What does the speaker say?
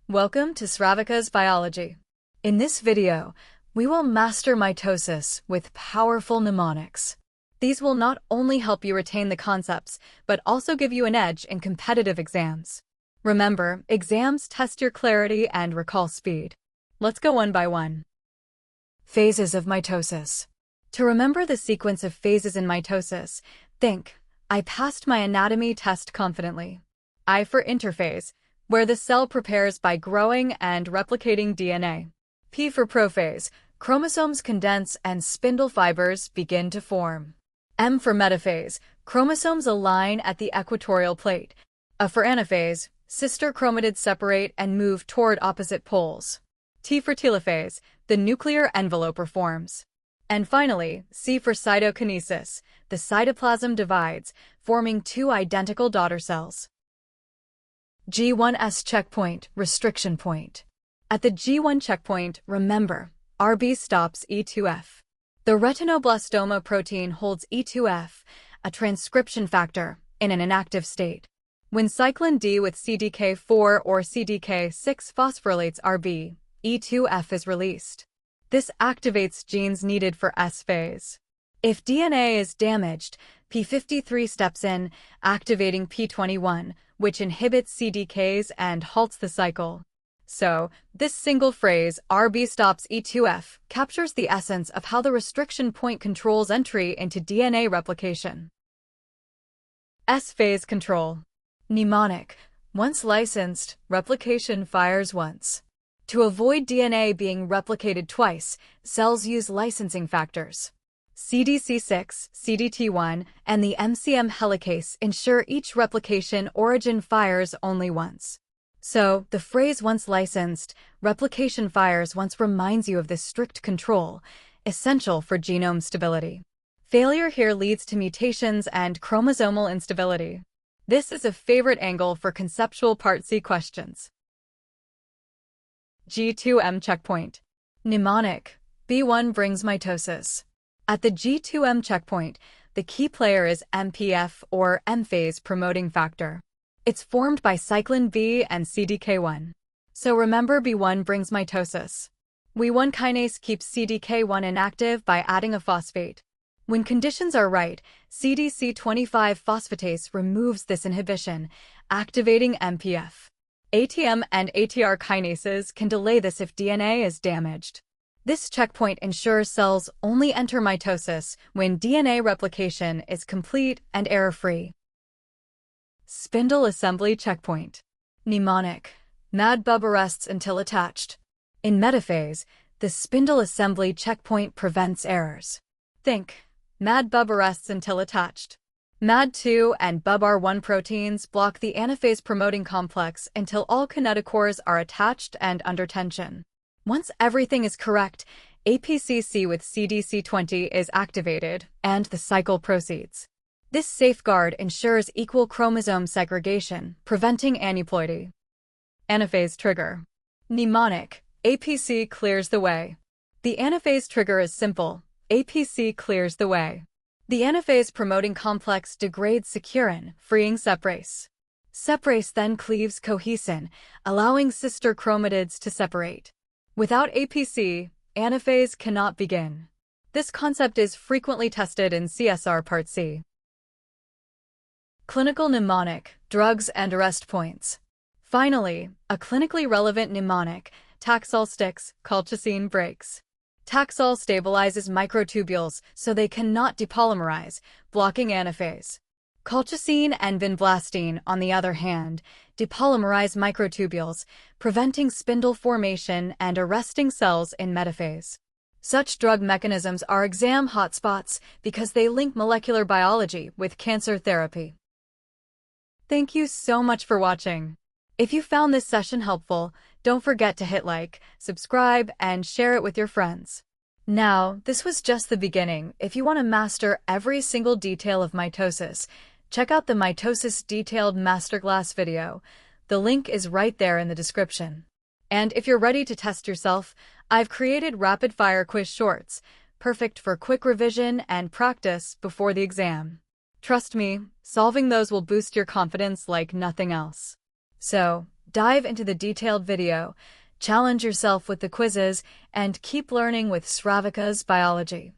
Welcome to Sravika's Biology. In this video, we will master mitosis with powerful mnemonics. These will not only help you retain the concepts, but also give you an edge in competitive exams. Remember, exams test your clarity and recall speed. Let's go one by one. Phases of mitosis. To remember the sequence of phases in mitosis, think, I passed my anatomy test confidently. I for interphase, where the cell prepares by growing and replicating DNA. P for prophase, chromosomes condense and spindle fibers begin to form. M for metaphase, chromosomes align at the equatorial plate. A for anaphase, sister chromatids separate and move toward opposite poles. T for telophase, the nuclear envelope reforms. And finally, C for cytokinesis, the cytoplasm divides, forming two identical daughter cells. G1S checkpoint, restriction point. At the G1 checkpoint, remember, RB stops E2F. The retinoblastoma protein holds E2F, a transcription factor, in an inactive state. When cyclin D with CDK4 or CDK6 phosphorylates RB, E2F is released. This activates genes needed for S phase. If DNA is damaged, P53 steps in, activating P21, which inhibits CDKs and halts the cycle. So, this single phrase, RB stops E2F, captures the essence of how the restriction point controls entry into DNA replication. S phase control. Mnemonic. Once licensed, replication fires once. To avoid DNA being replicated twice, cells use licensing factors. CDC6, CDT1, and the MCM helicase ensure each replication origin fires only once. So, the phrase once licensed, replication fires once reminds you of this strict control, essential for genome stability. Failure here leads to mutations and chromosomal instability. This is a favorite angle for conceptual Part C questions. G2M checkpoint. Mnemonic. B1 brings mitosis. At the G2M checkpoint, the key player is MPF or M-phase promoting factor. It's formed by cyclin B and CDK1. So remember, B1 brings mitosis. WEE1 kinase keeps CDK1 inactive by adding a phosphate. When conditions are right, CDC25 phosphatase removes this inhibition, activating MPF. ATM and ATR kinases can delay this if DNA is damaged. This checkpoint ensures cells only enter mitosis when DNA replication is complete and error-free. Spindle assembly checkpoint. Mnemonic. Mad bub arrests until attached. In metaphase, the spindle assembly checkpoint prevents errors. Think, Mad bub arrests until attached. MAD2 and BUB-R1 proteins block the anaphase promoting complex until all kinetochores are attached and under tension. Once everything is correct, APCC with CDC20 is activated, and the cycle proceeds. This safeguard ensures equal chromosome segregation, preventing aneuploidy. Anaphase trigger. Mnemonic. APC clears the way. The anaphase trigger is simple. APC clears the way. The anaphase promoting complex degrades securin, freeing separase. Separase then cleaves cohesin, allowing sister chromatids to separate. Without APC, anaphase cannot begin. This concept is frequently tested in CSR Part C. Clinical mnemonic, drugs and arrest points. Finally, a clinically relevant mnemonic, Taxol sticks, colchicine breaks. Taxol stabilizes microtubules so they cannot depolymerize, blocking anaphase. Colchicine and vinblastine, on the other hand, depolymerize microtubules, preventing spindle formation and arresting cells in metaphase. Such drug mechanisms are exam hotspots because they link molecular biology with cancer therapy. Thank you so much for watching. If you found this session helpful, don't forget to hit like, subscribe, and share it with your friends. Now, this was just the beginning. If you want to master every single detail of mitosis, check out the Mitosis Detailed Masterclass video. The link is right there in the description. And if you're ready to test yourself, I've created rapid-fire quiz shorts, perfect for quick revision and practice before the exam. Trust me, solving those will boost your confidence like nothing else. So, Dive into the detailed video, challenge yourself with the quizzes, and keep learning with Sravika's biology.